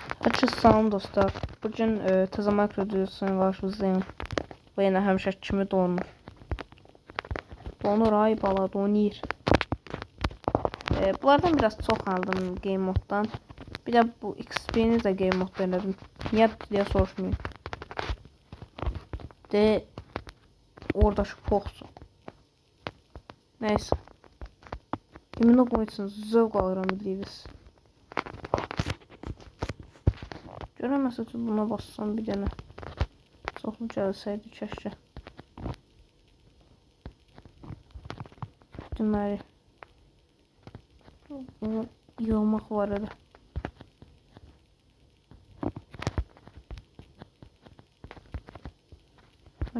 Açız salam dostlar. Bugün təzə Minecraft videosuyla qarşınızdayım. Bu yenə həmişə kimi donur. Donur ay bala donur. Bunlardan biraz çox aldım game moddan. Bir də bu XP-ni də game modda elədim. Niyə deyə soruşmayın. De oradakı poxsun. Neyse. Emin olmaq üçün zövq alıram bilirsiniz. Görəməsə ki buna bassam bir dənə çoxlu gəlsəydi kəşke. Deməli bunu yığmaq var elə.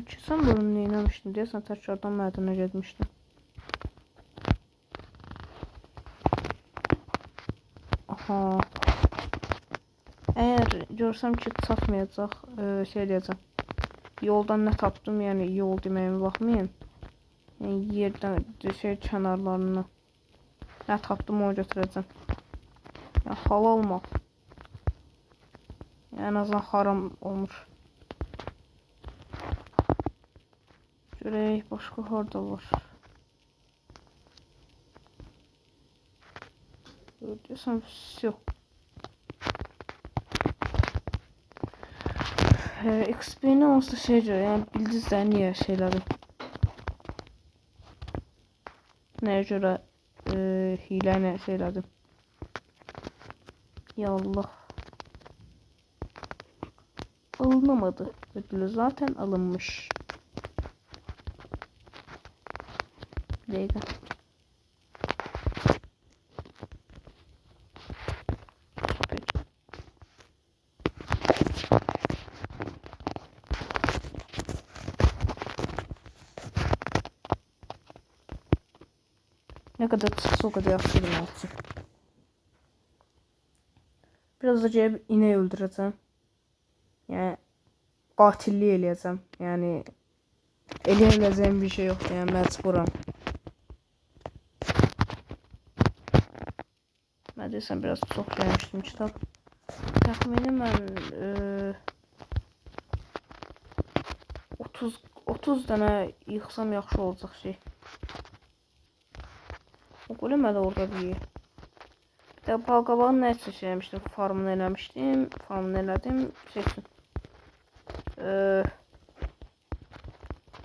Keçən bölüm neyləmişdim deyəsən təkrardan mədənə getmişdim. Aha. Eğer görsəm ki çatmayacaq, şey deyəcəm. Yoldan nə tapdım, yəni yol deməyimə baxmayın. Yəni yerdən şey kənarlarını nə tapdım onu götürəcəm. Yəni halal mal. Yəni en azından haram olmuş. Görək başqa harda var. Deyəsən все. XP-ni onsuz da şey görə, yəni bildinizlər niyə şeylədim. Nəyə görə hilə ilə şeylədim. Ya Allah. Alınamadı. Ödülü zaten alınmış. Bir dakika. Ne kadar çıksa o kadar yapıyorum artık. Biraz da gelip ineği öldüreceğim. Yani katilliği eləyəcəm. Yani eləyəcəyim bir şey yok. Yani mecburam. Ben desem biraz çok beğenmiştim kitap. Tahminim ben 30 tane yıksam yaxşı olacak şey. O kulüme de orada bir. Bir de balqabağın nə üçün şey eləmişdim? Farmını eləmişdim. Farmını elədim. Şey üçün.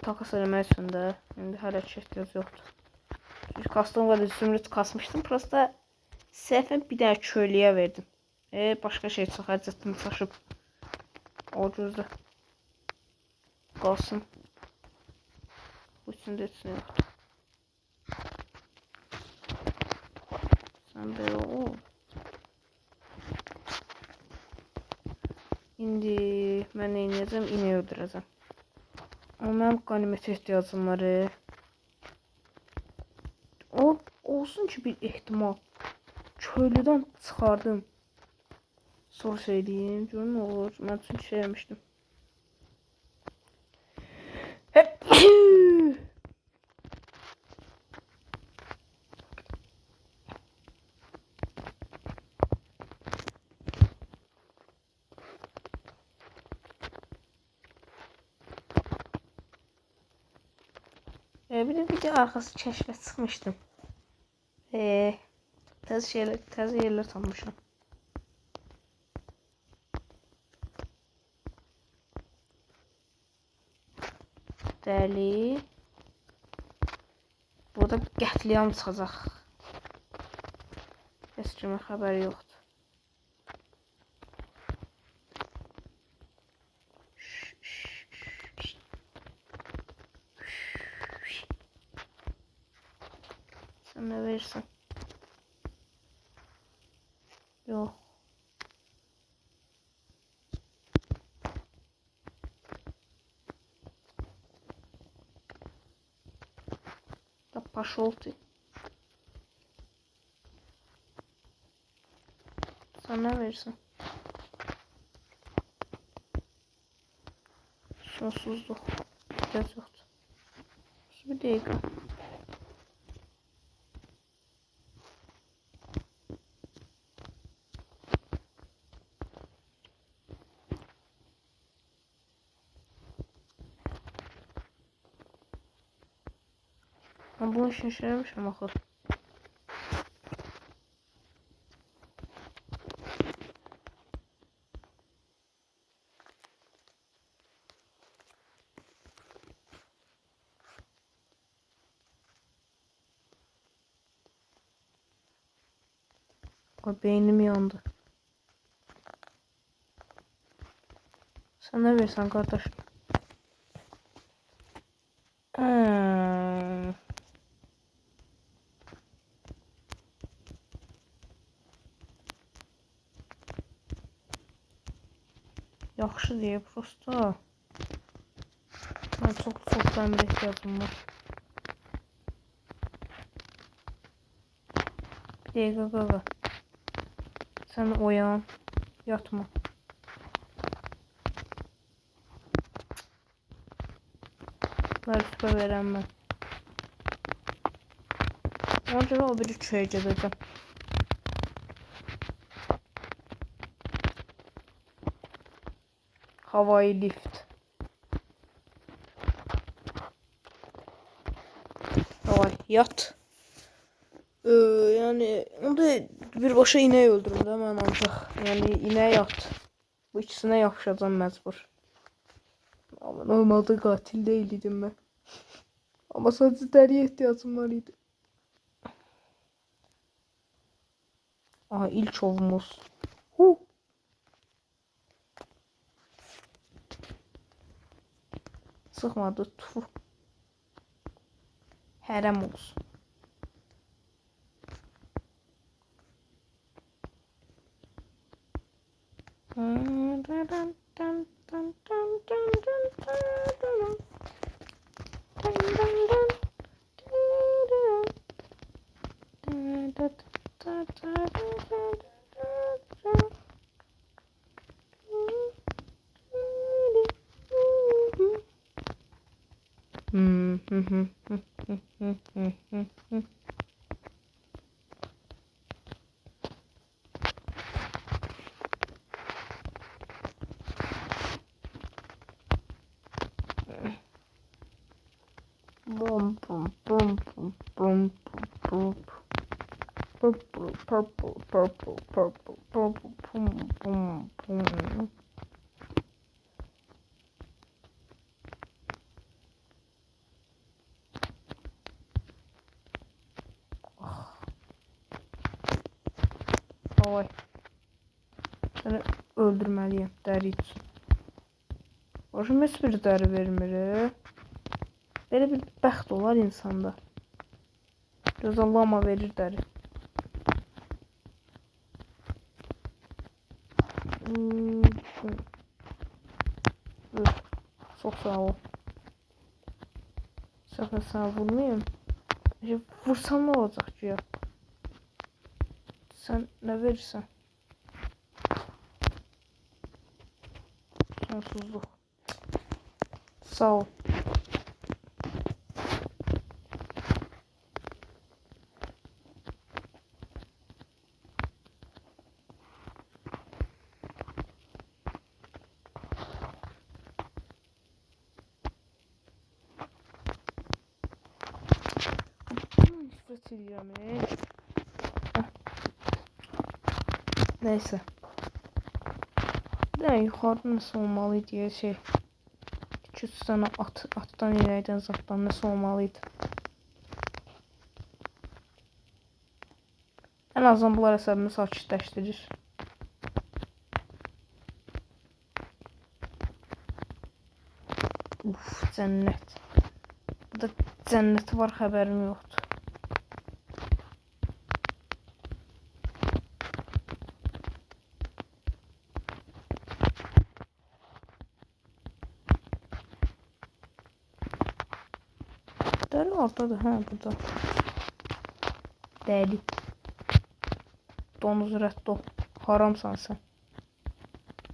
Takas eləmək üçün də. İndi hələ ki ehtiyac yoxdur. Çünki kastım var, zümrüt kasmışdım. Prosta səhvən bir dənə köylüyə verdim. Başqa şey çox əcətimi çaşıb. O gözdə qalsın. Bu içində heç nə yoxdur. Sen böyle ol. İndi mən nə edəcəm? İneği öldürəcəm. Amma mənim qanimətə ehtiyacım var. O olsun ki bir ehtimal. Köylüdən çıxardım. Sonra şey deyim. Görün nə olur. Mən çünki şey yemişdim. Bir de video arkası keşfe çıkmıştım. Təzə yerlər tanımışam. Dəli. Burada qətliam çıxacaq. Heç kimin xəbəri yoxdur. Sen ne verirsen. Yok. Да пошел ты. Sen ne verirsen. Sonsuzluk. Biraz yoktu. Bir dakika. Ben bunu şaşırmışım axı. Ay, beynim yandı. Sen ne versen kardeş? Hmm. Yaxşı diye prosta. Ben çok dəmir ehtiyacım var. Bir dəqiqə qaqa. Sen oyan. Yatma. Rütbə verəm mən. Ona görə o biri çöyə gedəcəm. Havai lift. Havai yat. Yani onda birbaşa ineği öldürüm de mən ancaq. Yani ineğe yat. Bu ikisine yapışacağım mecbur. Ama normalde katil değildim ben. Ama sadece deriye ihtiyacım var idi. Aha ilk ovumuz. Sıkmadı. Tufu. Herem olsun. Boom, boom, boom, boom, boom, boom. Purple, purple, purple, purple, purple, boom, boom, boom. Vay. Seni öldürmeliyim deri için. Başım hiçbir deri vermir. Böyle bir bəxt olar insanda. Göz Allah'ıma verir deri. Çok sağ ol. Sakın sana vurmayayım. Vursam ne olacak ki ya? Sen ne verirsen? Sonsuzluk. Sağ ol. Nefret ediyorum. Neyse. Yani yukarıda nasıl olmalı diye şey. 200 tane attan ileriden zattan nasıl olmalıydı. En azından bunlar hesabını sakitləşdirir. Uf, cennet. Burada cenneti var, haberim yoktu. Deri ortadır, ha burada. Deli. Donuz rədd ol. Haramsan sen.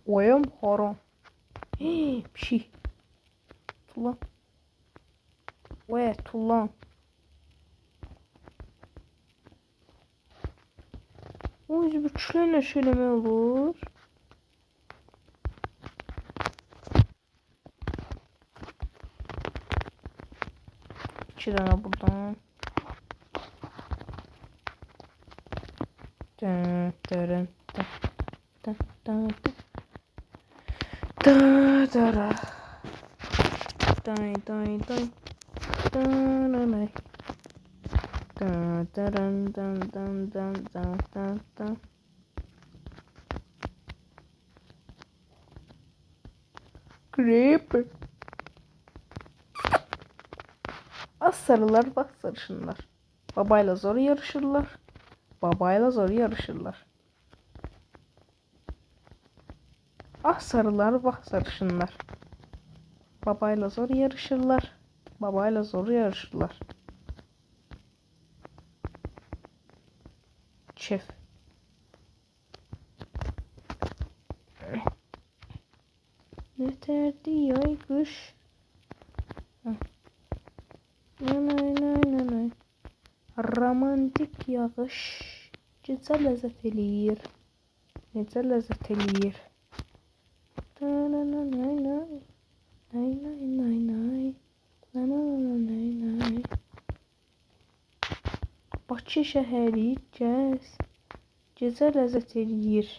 Oyam haram. Hii, pişik. Tulan. Oya tulan. O yüzden bir küçüklerle şöyleme olur. İki tane buradan. Dun, dun, dun, dun, dun, dun. Da, da, da. Dun, dun, dun. Dun, dun, dun. Dun, dun, dun, dun, dun, dun, dun, dun. Creeper. Az sarılar, bak sarışınlar. Babayla zor yarışırlar. Babayla zor yarışırlar. Ah sarılar, bak sarışınlar. Babayla zor yarışırlar. Babayla zor yarışırlar. Şef. Ne derdi yay kış. Nanay nay nanay. Romantik yağış. Necə ləzzət eləyir. Necə ləzzət eləyir. Nanay nay. Nay nay nay nay. Nanay nay. Bakı şəhəri gəz. Gecə ləzzət eləyir.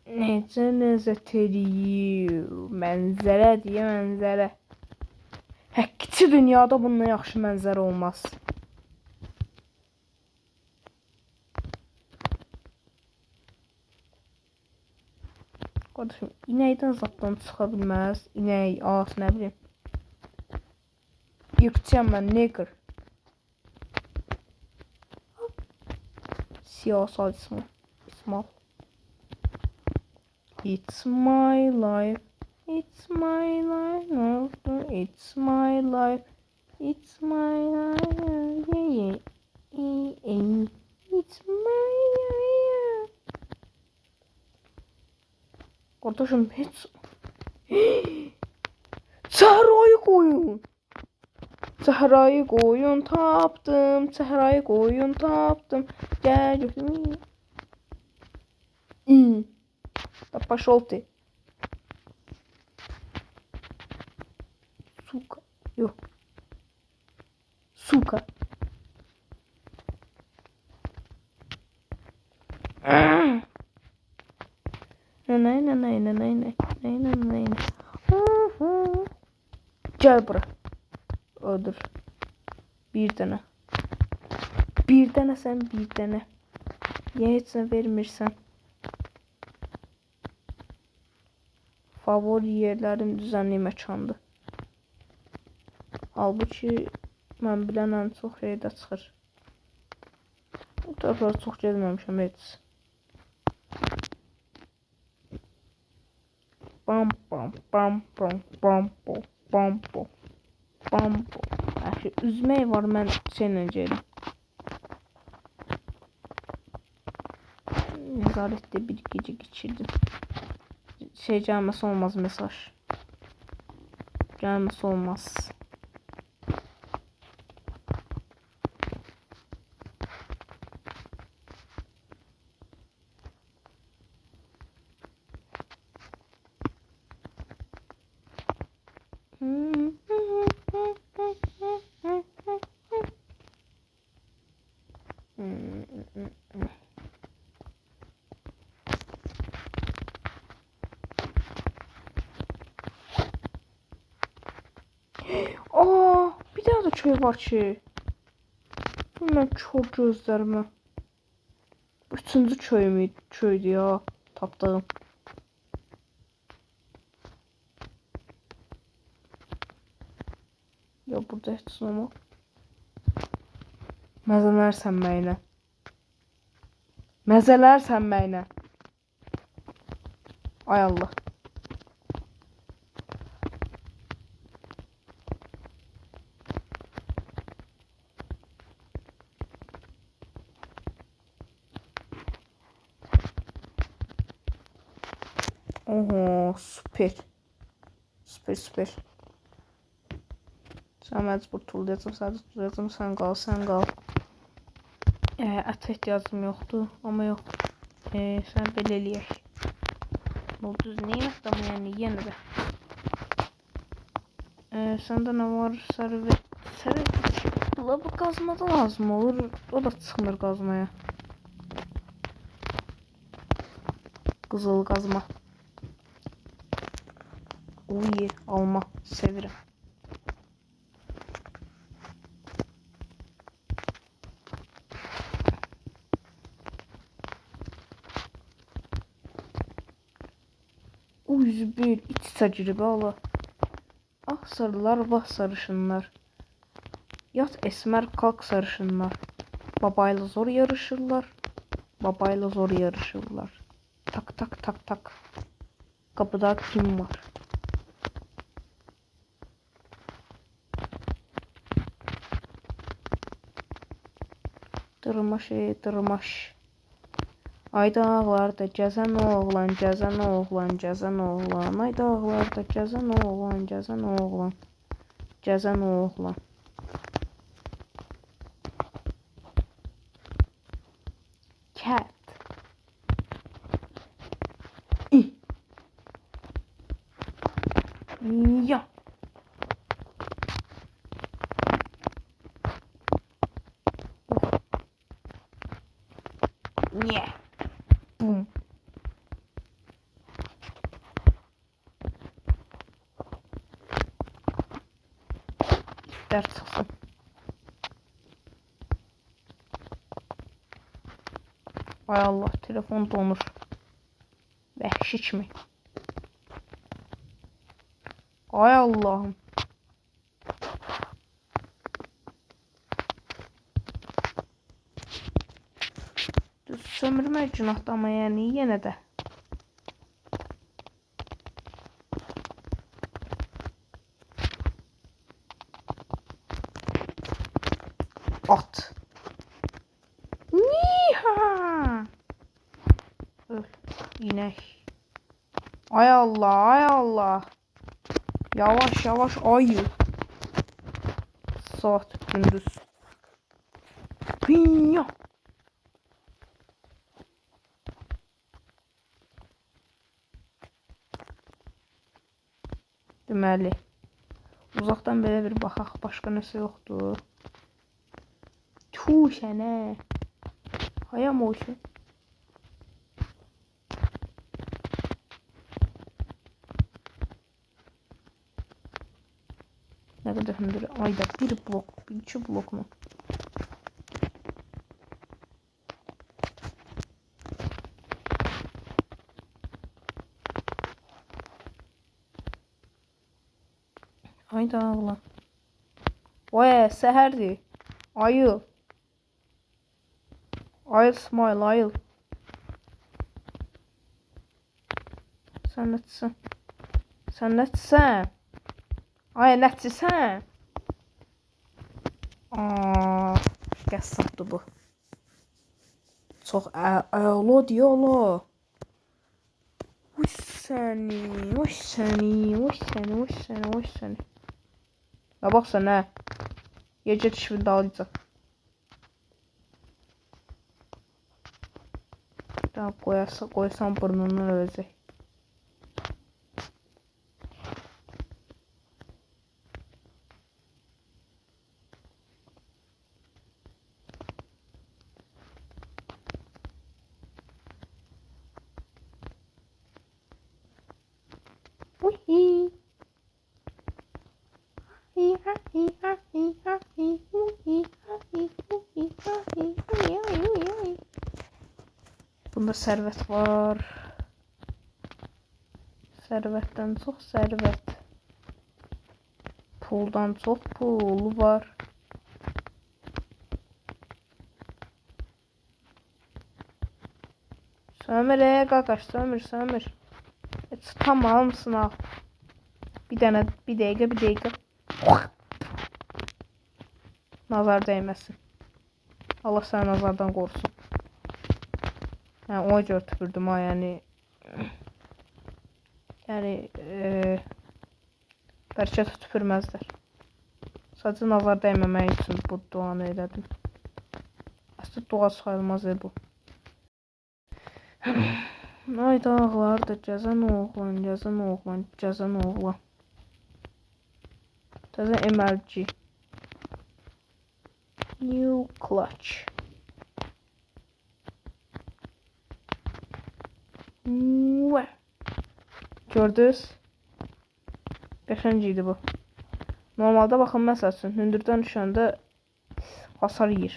Necə ləzzət eləyir. Mənzərə deyə mənzərə. Həqiqi dünyada bundan yaxşı mənzərə olmaz. Qardaşım, inəkdən zaddan çıxa bilməz. İnək, at, nə bilim. Yırtacağım mən, neqr. Siyasal ismal. It's my life. It's my life. No, it's my life. It's my life. Yeah, yeah. It's my life. Kardeşim hiç... Sahrayı koyun. Sahrayı koyun taptım. Sahrayı koyun taptım. Gel götürün. Да пошел ты. Сука. Ё. Сука. Nay. Gel bura. Öldür. Bir tane. Bir tane sen bir tane. Niye hiç sen vermirsən? Favori yerlərim düzənli məkandır. Halbuki mən bilən ən çox yerdə çıxır. Bu tərəflərə çox gezməmişəm heç. Bam bam bam bam bam bam bam bam bam bam. Əxi üzmək var, mən şeylə gedim. Nəzarətdə bir gecə geçirdim. Şey gelmesi olmaz mesaj. Gelmesi olmaz. Aa, bir daha da köy var ki. Ben çok gözlerime. Üçüncü köydü ya tapdığım. Ya burada heç ama. Məzələr sənməyinə. Məzələr sənməyinə. Ay Allah. Oho, süper. Süper. Sen məcbur tullayacam, sadəcə tullayacam, sən qal. Ət ehtiyacım yoxdur, amma yox. Sən belə eləyək. Ulduz nimet ama yani yenə də. Səndə nə var? Servet. Lava kazmada lazım olur. O da çıxmır kazmaya. Qızıl qazma. Uy, alma sevirəm. Uy, iç təcrübə ala. Ah sarılar, vah sarışınlar. Yat esmer, kalk sarışınlar. Babayla zor yarışırlar. Babayla zor yarışırlar. Tak tak tak tak. Kapıda kim var? Dırmaş dırmaş. Ay dağlarda gəzən oğlan, gəzən oğlan, gəzən oğlan. Ay dağlarda gəzən oğlan, gəzən oğlan, gəzən oğlan. Cat. Ya. Yeah. Boom. Ders olsun. Ay Allah, telefon donur. Vəhşi kimi. Ay Allah'ım. Düz sömürmək günahdır ama yani yenə də. At. Niha. Öl. İnek. Ay Allah, ay Allah. Yavaş yavaş ayı. Saat gündüz. Pinya. Deməli. Uzaqdan belə bir baxaq, başqa nəsə yoxdur. Tuh sənə. Hayam o şey. Ne kadar hındır. Ayda bir blok, bir iki blok mu? Ayda Allah. Vay seherdi. Ayıl. Ayıl smile ayıl. Sen netsin. Sen netsin. Ay netsin. Aa, qəssabdır bu. Çox əla deyələ. Uy səni, uy səni, uy səni, uy səni, uy səni. Ya bax sən hə. Gecə düşmür dalacaq. Tamam koysam burnundan ölecek. Bunda servet var. Servetten çok servet. Puldan çok pul var. Sömür qaqaş, sömür. Tamam mısın al. Bir dakika. Nazar değmesin. Allah səni nazardan qorusun. Yani o cür tüpürdüm ha yani. Yani bəlkə tüpürməzlər. Sadəcə nazar dəyməmək üçün bu duanı elədim. Aslında dua sayılmaz bu. Ay dağlarda gəzən oğlan, gəzən oğlan, gəzən oğlan. Təzə MLG. New clutch. Gördünüz? Qəşəng idi bu. Normalda baxın, məsəl üçün hündürdən düşəndə hasar yeyir.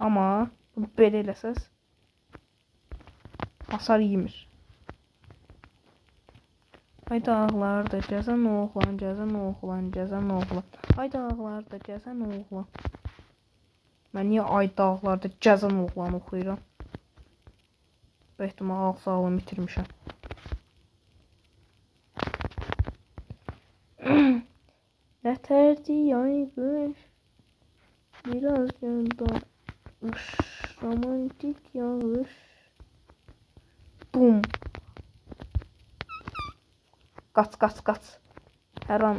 Amma bunu belə eləsəz hasar yemir. Ay dağlarda gəzən oğlan, gəzən oğlan, gəzən oğlan. Ay dağlarda gəzən oğlan. Mən niyə ay dağlarda gəzən oğlan oxuyuram? Bu ehtimal ağız sağlığımı itirmişəm. Nətərdi ay qış, biraz yağış, romantik yağış. Bum. Qaç, qaç, qaç. Hər an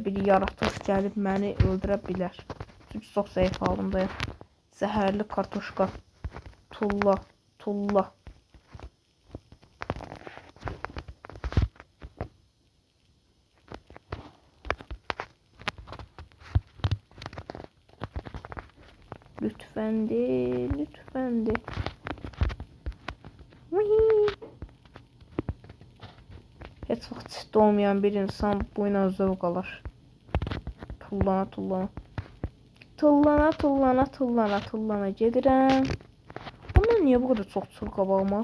bir yaratıq gəlib məni öldürə bilər. Çünki çox zəif halımdayım. Zəhərli kartoşka. Tulla, tulla. Lütfendi, lütfendi. Heç vaxt ciddi olmayan bir insan bu ilə zövq alır. Tullana, tullana. Tullana, tullana, tullana, tullana gedirəm. Bunlar niyə bu qədər çox çıxır qabağıma?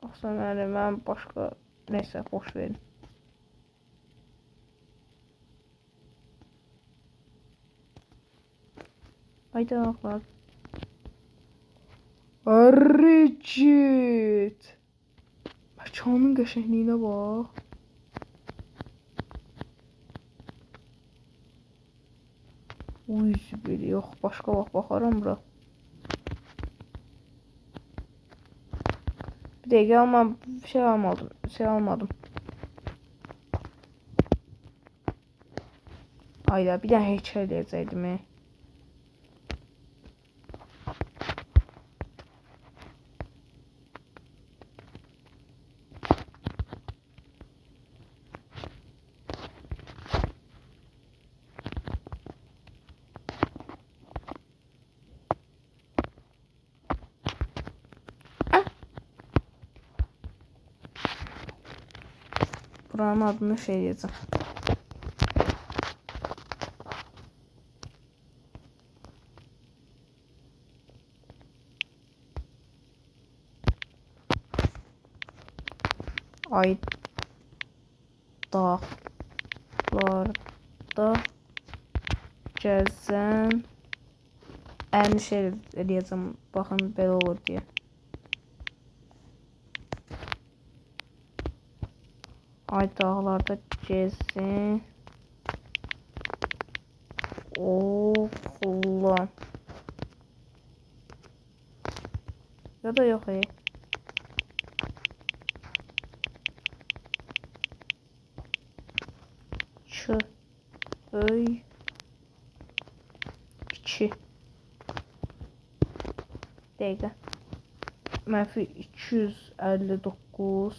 Baxsan mən başqa... Neysə, boş verin. Haydi ağlar. Arıcıt. Məkanın qəşəngliyinə bax. Uy, bir yox, başqa vaxt baxaram bura. Bir dəqiqə, amma şey almadım. Ayda, bir dənə heykəl eləyəcəkdim. Buranın adını şey diyeceğim. Ay dağlarda gəzən şey eləyəcəm. Baxın, belə olur deyə. Ay dağlarda gəzən oğlan. Ya da yox. Öy 2 dəqiqə. Mənfi 259.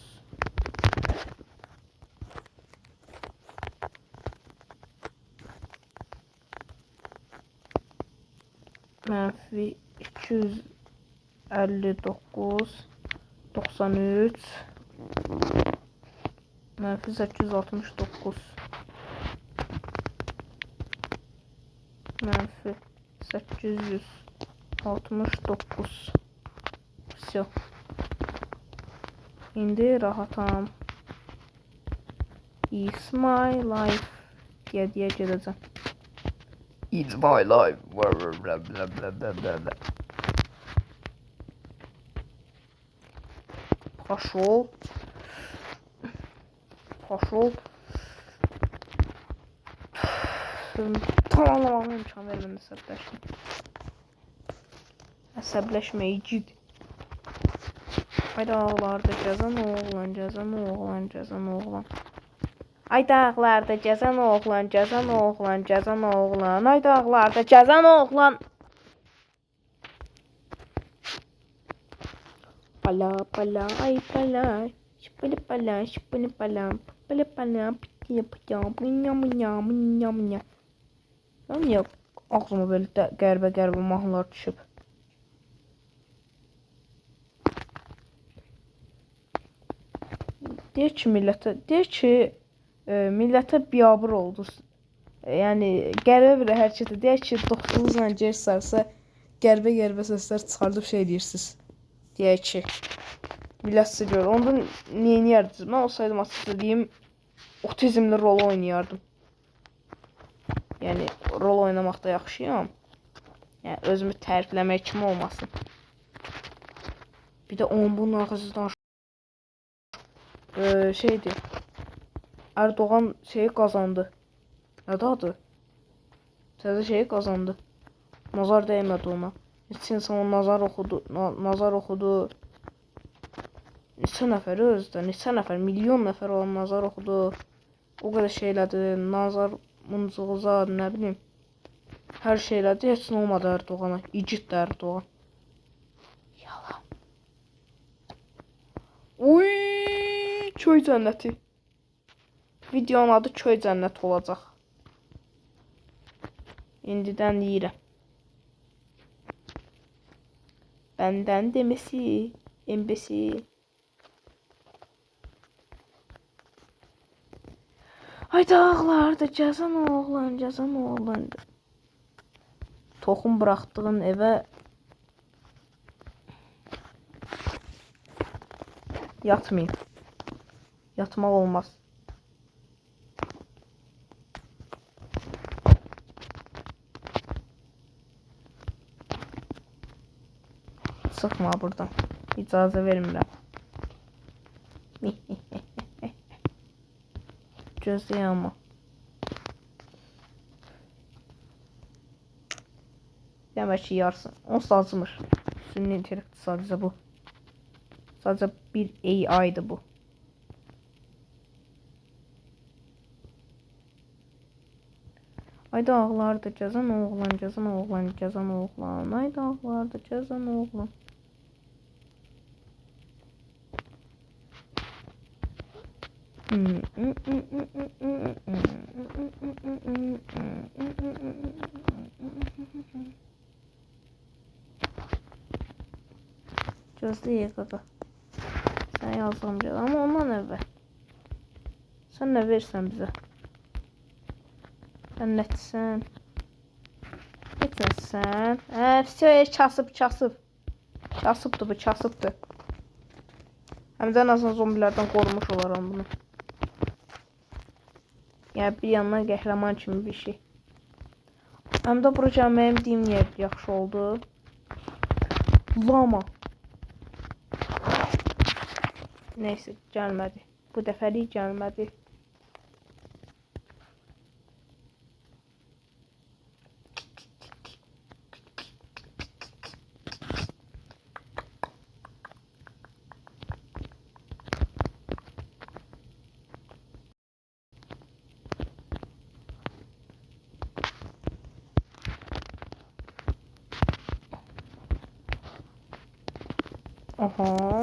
Mənfi 259. 93. Mənfi 869. Mənfi 869. Все. İndi rahatam. It's my life. Deyə gedəcəm. It's my life. Пошел. Tamam, imkan vermem əsəbləşməyicid. Ay dağlarda gəzən oğlan, gəzən oğlan, gəzən oğlan. Ay dağlarda gəzən oğlan, gəzən oğlan, gəzən oğlan. Ay dağlarda gəzən oğlan. Pala pala ay pala. Şıpılı pala, şıpılı pala. Pala pala, pıtıya pıtıya. Mınya mınya mınya mınya. Ya niyə ağzıma belə qəribə mahnılar düşüb? deyir ki, millətə biabır oldu. Yəni qəribə bir hərəkət deyir ki, dostunuzla getsərsə qəribə səslər çıxardıb şey deyirsiniz. Deyək ki, millət sizə görə. Onda niyə edərdiniz? Mən olsaydım açıqca deyim, otizmli rol oynayardım. Yəni rol oynamaqda yaxşıyam. Yəni özümü tərifləmək kimi olmasın. Bir də onun bunun arxasından şeydir. Erdoğan şeyi qazandı. Nədir adı? Təzə şeyi qazandı. Nazar dəymədi ona. Neçə insan nazar oxudu. Neçə nəfər özdə, neçə nəfər, milyon nəfər olan nazar oxudu. O qədər şeylədi, nazar mıncığıza, nə bilim. Hər şeylədi, heç nə olmadı Erdoğana. İgid də Erdoğan. Yalan. Uy, köy cənnəti. Videonun adı köy cənnəti olacaq. İndidən deyirəm. Bəndən deməsi, embesi. Ay dağlarda cəzan oğlan. Toxum buraxdığın evə yatmayın. Yatmaq olmaz. Sıxma buradan. İcazə vermirəm. Gözləyəm amma. Demək ki, yarısı. Onsuz acımır. Sünni intellekt sadəcə bu. Sadəcə bir AI-dır bu. Ay dağlarda cəzan oğlan. Ay dağlarda cəzan oğlan. Gözləyək qaqa. Sən yazdım gəl. Amma ondan əvvəl. Sən nə versən bizə? Sən nəçsən? Etməsən? Kasıb. Kasıbdır bu, kasıbdır. Həm də ən azından zombilərdən qorumuş olaram bunu. Yəni bir yandan qəhrəman kimi bir şey. Həm də bura gəlməyim deyim niyə yaxşı oldu. Lama. Neyse gəlmədi. Bu dəfəlik gəlmədi. Aha.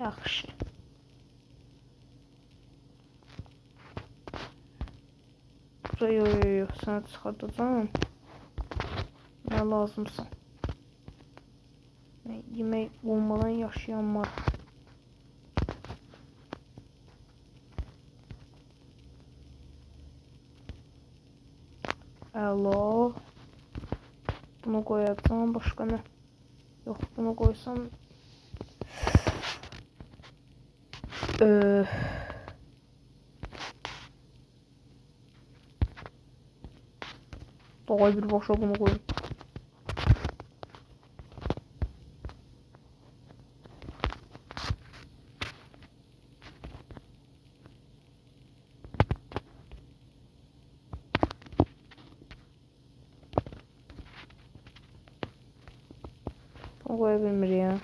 Yaxşı. Yo, sənə çıxardacağım. Nə lazımsan? Yemək olmadan yaşayanlar. Əla. Bunu qoyacağım, başqa nə? Yox, bunu qoysam Davay bir başa bunu koyayım. Bunu koya bilmir ya.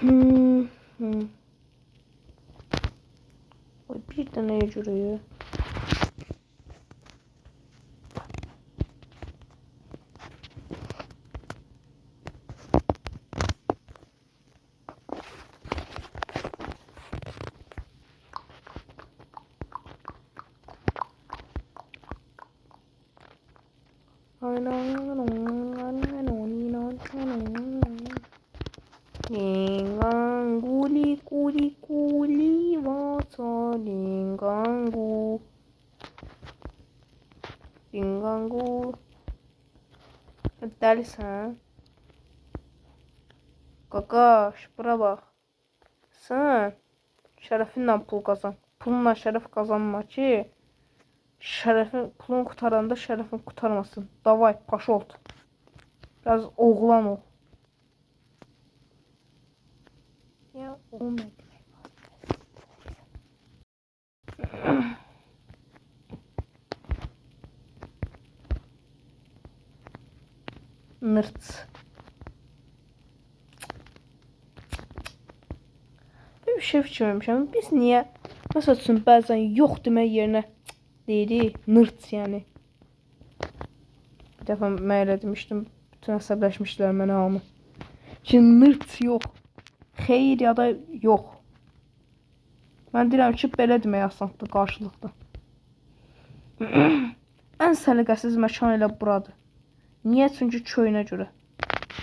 Oy, bir də nəyə görə ya? Guli guli guli vata lingangu. Lingangu. Dəlisən? Qaqaş, bura bax. Sən şərəfinlə pul qazan. Pulla şərəf qazanma ki, şərəfin, pulun qutaranda şərəfin qutarmasın. Davay, paşolt. Biraz oğlan ol. Ya olmadı. Nırt. Bir şey fikirləmişəm. Biz niyə məsəl üçün bəzən yox demək yerinə deyirik, nırt yəni. Bir dəfə mən elə demişdim, bütün əsəbləşmişdilər mənə hamı. Ki nırt yox. Xeyir ya da yox. Mən deyirəm ki, belə demək asandır qarşılıqda. Ən səliqəsiz məkan elə buradır. Niyə? Çünki köyünə görə.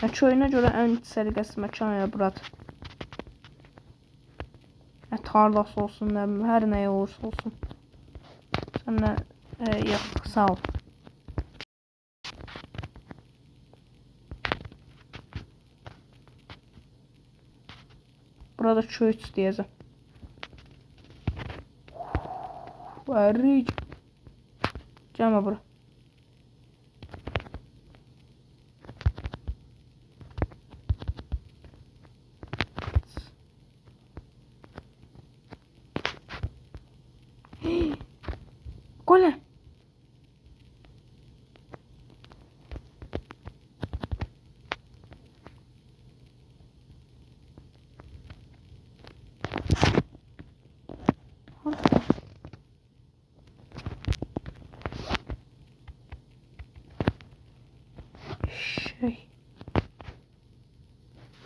Köyünə görə ən səliqəsiz məkan elə buradır. Tarlası olsun, nə bilim, hər nəyə olursa olsun. Sənə yox, sağ ol. Burada köy istəyəcəm. Varıc. Gəlmə bura. Qolə.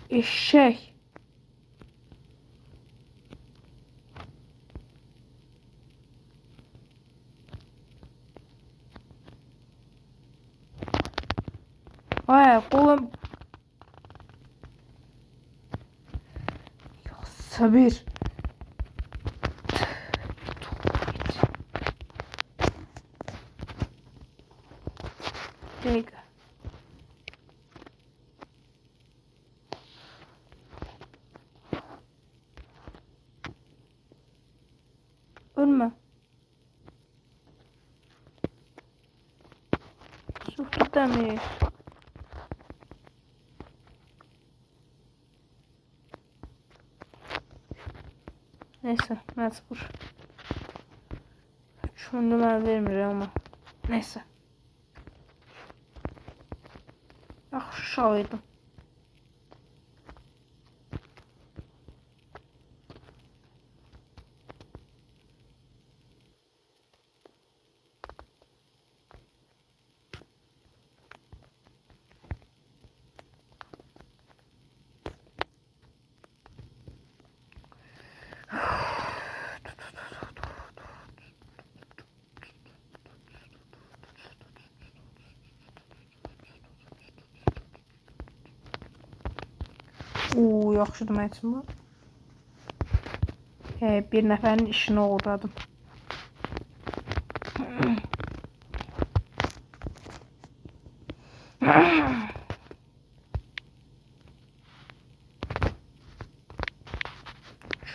Eşek. Ay kolum. Ya sabır. Dakika. Ölme. Suçlu demir. Neyse, mecbur. Şunu ben vermiyorum ama. Neyse. Aşağıydım. Yaxşı demək üçün bu. Bir nəfərin işini uğradım.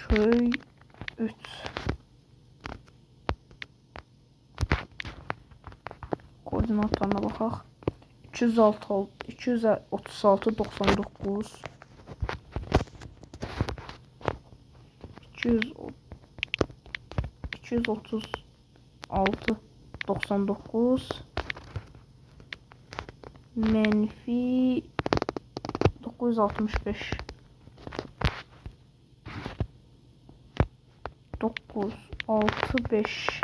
Köy 3. Koordinatlarına baxaq. 236 99 236 99 menfi 965 9, 6, 5.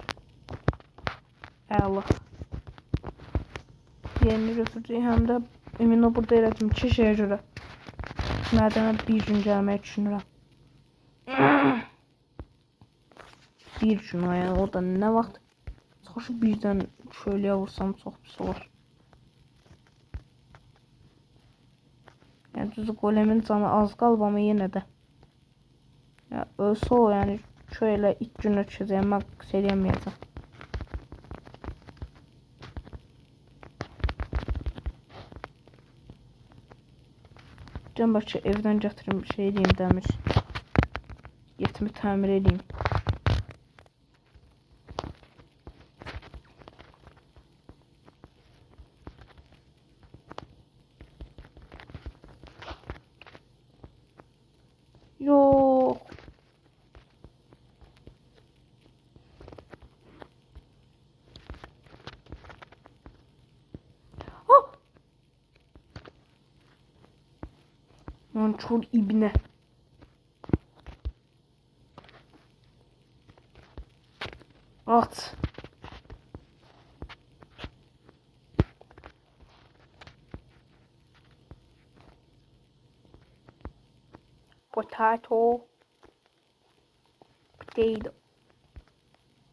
Əla. Yerini götürdük. Həm də ümumi burada elədim ki, şeyə görə. Mədənə bir gün gəlməyi düşünürəm. Bir gün, yəni o da nə vaxt? Çıxışı birdən şöyle vursam çox pis olur. Yəni düzü golemin canı az qalıb, amma yenə də. Ya, ölsə o, yəni şöyle 2 gün ötüşəcəyəm, mən seriyəməyəcəm. Can başı evdən gətirim, şey edeyim, dəmir. Yetimi təmir edeyim. Yok. Ah! Nankör ibne. At. Potato. Potato.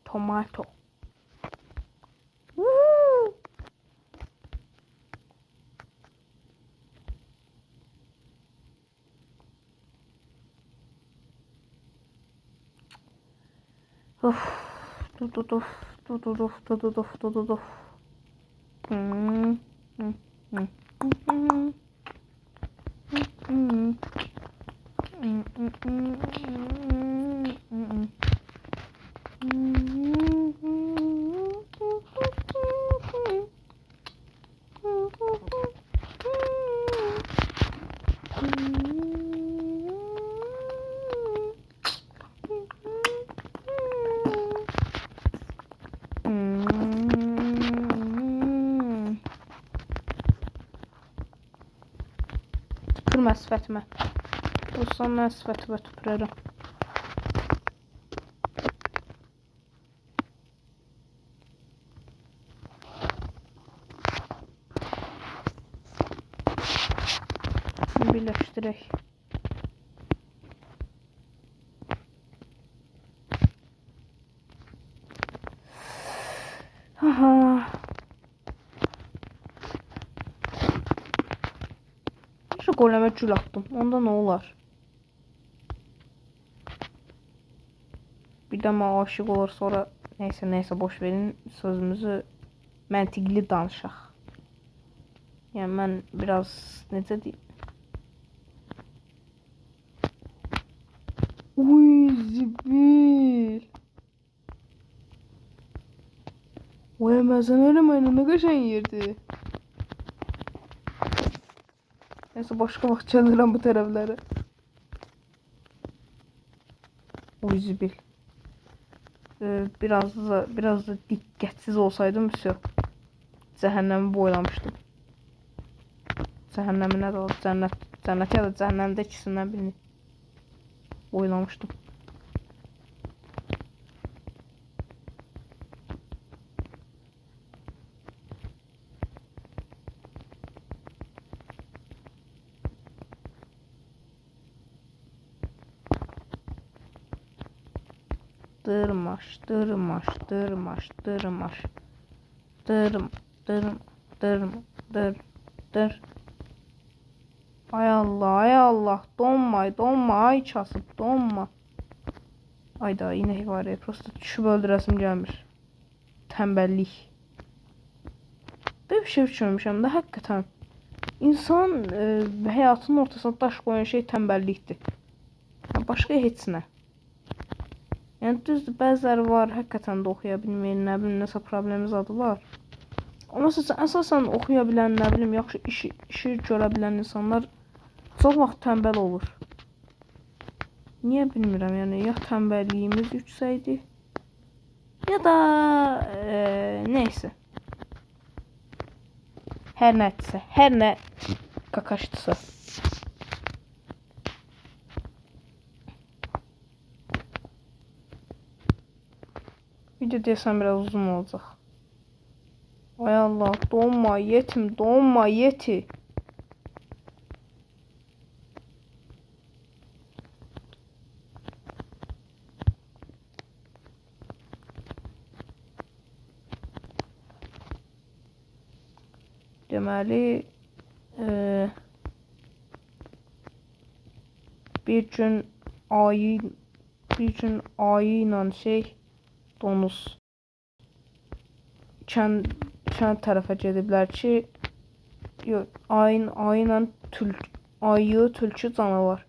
Tomato. Woo! Of. Tutuduf. Tutuduf. Tutuduf. Tutuduf. Tüpürmə sifətimə. Olsan mən sifətimə tüpürərəm. Birləşdirək. Aha. Şu goleme gül attım. Onda ne olar? Bir de mən aşık olur sonra neyse boş verin, sözümüzü məntiqli danışaq. Yəni mən biraz necə deyim? Uy zibil. Oy məzən eləməyinə nə qəşəng yerdi. Neyse başka vaxt gəlirəm bu tərəflərə. Uy zibil. Biraz da dikkatsiz olsaydım cəhənnəmi boylamışdım. Cəhənnəmi nə də oldu? Cənnət ya da cəhənnəmdə ikisindən birini boylamışdım. Dırmaş. Ay Allah. Donma. Ay çasıb, donma. Ayda inek var ya. Prosta düşüb öldürəsim gəlmir. Tembellik. Böyle bir şey düşünmüşəm də, həqiqətən. İnsan həyatının ortasına daş qoyan şey tembellikdir. Başqa heç nə. Yəni düzdür, bəziləri var, həqiqətən də oxuya bilmir, nə bilim, nəsə problemi zadı var. Amma əsasən oxuya bilən, nə bilim, yaxşı işi görə bilən insanlar çox vaxt tənbəl olur. Niyə bilmirəm, yəni ya tənbəlliyimiz yüksəkdir, ya da neysə. Hər nədirsə, hər nə qaqaşdırsa. Video desem biraz uzun olacaq. Ay Allah, donma yetim, donma yeti. Deməli, bir gün ayı ilə donuz kənd tərəfə gediblər ki, ayı, tülkü canavar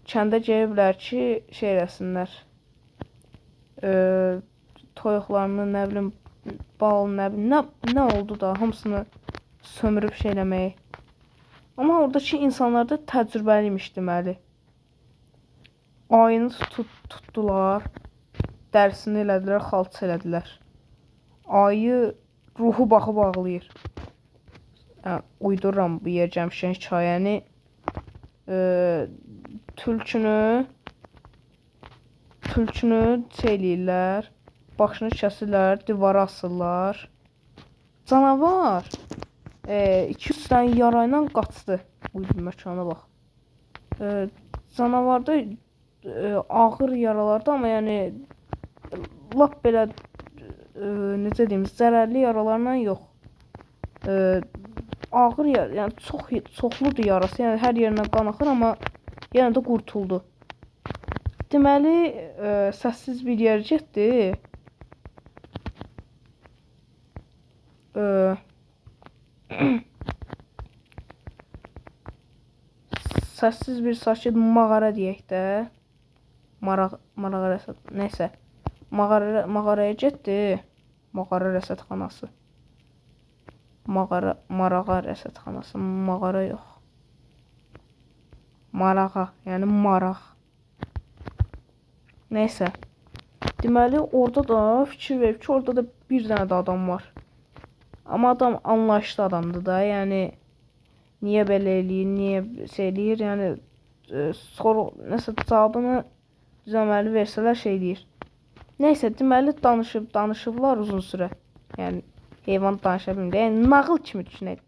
kəndə gəliblər ki, eləsinlər. Toyuqlarını, nə bilim, bal, nə bilim, nə oldu da hamısını sömürüb eləməyi. Amma oradakı insanlar da təcrübəliymiş deməli. Ayını tutdular, dərisini elədilər, xalça elədilər. Ayı ruhu baxıb ağlayır. Uydururam bu yer cəmişən hekayəni. Tülkünü eləyirlər, başını kəsirlər, divara asırlar. Canavar 200 dənə yarayla qaçdı. Uydu məkana bax. Canavarda ağır yaralardı, amma yəni lap belə necə deyim, zərərli yaralarla yox. Ağır yəni çoxludur yarası, yəni hər yerindən qan axır, amma yenə də qurtuldu. Deməli, səssiz bir yer getdi. Səssiz bir sakit mağara deyək də. Neysə. Mağaraya getdi. Mağara rəsədxanası. Marağa rəsədxanası. Mağara yox. Marağa, yəni maraq. Neysə. Deməli, orada da fikir verib ki, orada da bir dənə də adam var. Amma adam anlayışlı adamdır da, yəni niyə belə eləyir, niyə eləyir, yəni nəsə cavabını düzəməli versələr eləyir. Neysə, deməli danışıblar uzun sürə. Yəni heyvan danışa bilmir. Yəni nağıl kimi düşünək.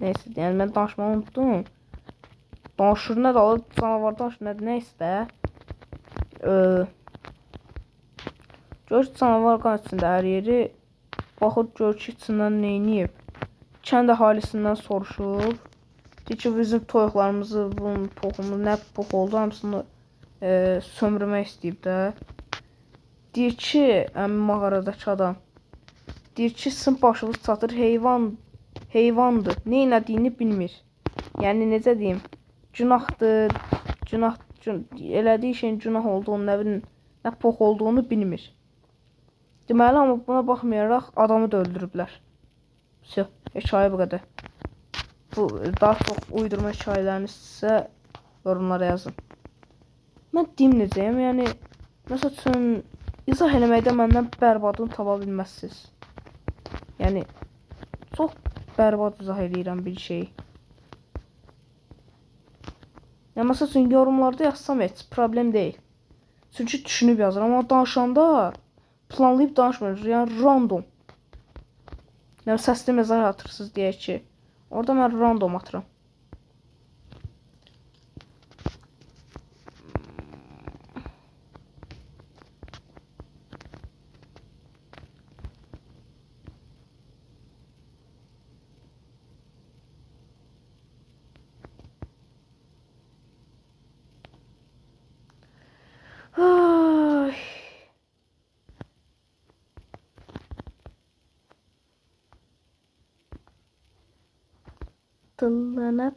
Neysə, yəni mən danışmağı unutdum. Danışır nə də alır, canavar danışır nədir, neysə də. Gör ki, canavar qan içində hər yeri. Baxır, gör ki, içindən neyniyib. Kənd əhalisindən soruşur. Deyir ki, bizim toyuqlarımızı, bunun toxumu, nə pox oldu, hamısını sömürmək istəyib də. Deyir ki, mağaradakı adam. Deyir ki, sizin başınız çatır, heyvandır. Nə elədiyini bilmir. Yəni, necə deyim, günahdır, elədiyi şeyin günah olduğunu, nə bilim, nə pox olduğunu bilmir. Deməli, amma buna baxmayaraq adamı da öldürüblər. Hekayə bu qədər. Bu, daha çox uydurma hekayələrini sizə yorumlara yazın. Mən deyim necəyəm, yəni, məsəl üçün, izah eləməkdə məndən bərbadını tapa bilməzsiniz. Yəni, çox bərbad izah eləyirəm bir şeyi. Yəni, məsəl üçün, yorumlarda yazsam heç problem deyil. Çünki düşünüb yazıram, amma danışanda planlayıb danışmıyoruz, yəni random. Yəni səsli mesaj atırsınız deyək ki, orada mən random atıram. Tıllana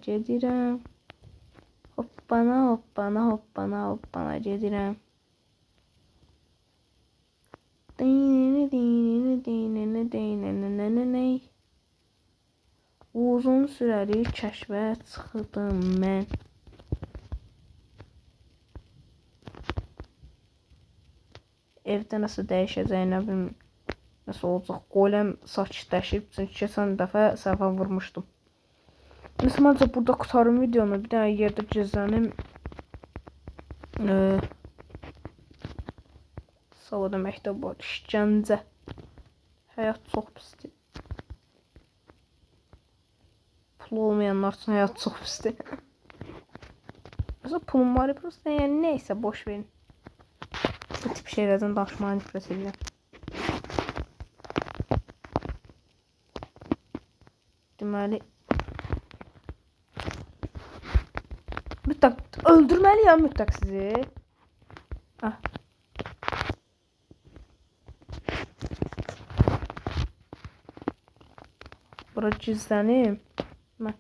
gedirəm. Hoppana gedirəm. Uzun sürəli kəşfə çıxdım mən. Evdə nəsə dəyişəcək, nə bilim, nəsə olacaq. Golem sakitləşib, çünki keçən dəfə səhvə vurmuşdum. Nəsə məncə burada qutarım videonu, bir dənə yerdə gizlənim. Sağ ol deməkdə bu işgəncə. Həyat çox pisdir. Pul olmayanlar üçün həyat çox pisdir. Mesela pulum var prosta yani neyse boş verin. Bu tip şeylerden danışmaya nifrət edirəm. Deməli mütləq öldürməliyəm mütləq sizi. Ah. Bura gizlənim. Mən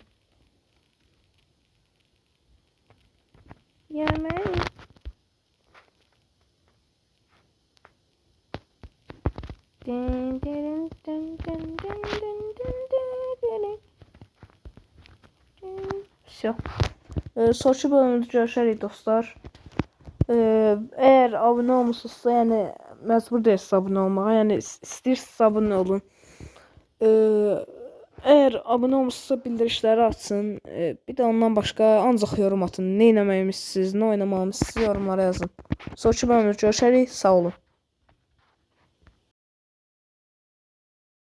yemək. Все. Sonraki bölümdə görüşərik dostlar. Eğer abone olmuşsunuzsa, yani məcbur deyilsiniz abone olmağa, yani istəyirsiniz abone olun. Eğer abone olmuşsunuzsa bildirişləri açın. Bir də ondan başqa ancaq yorum atın. Nə etməyimiz siz, nə oynamalımız siz yorumlara yazın. Sonraki bölümdə görüşərik. Sağ olun.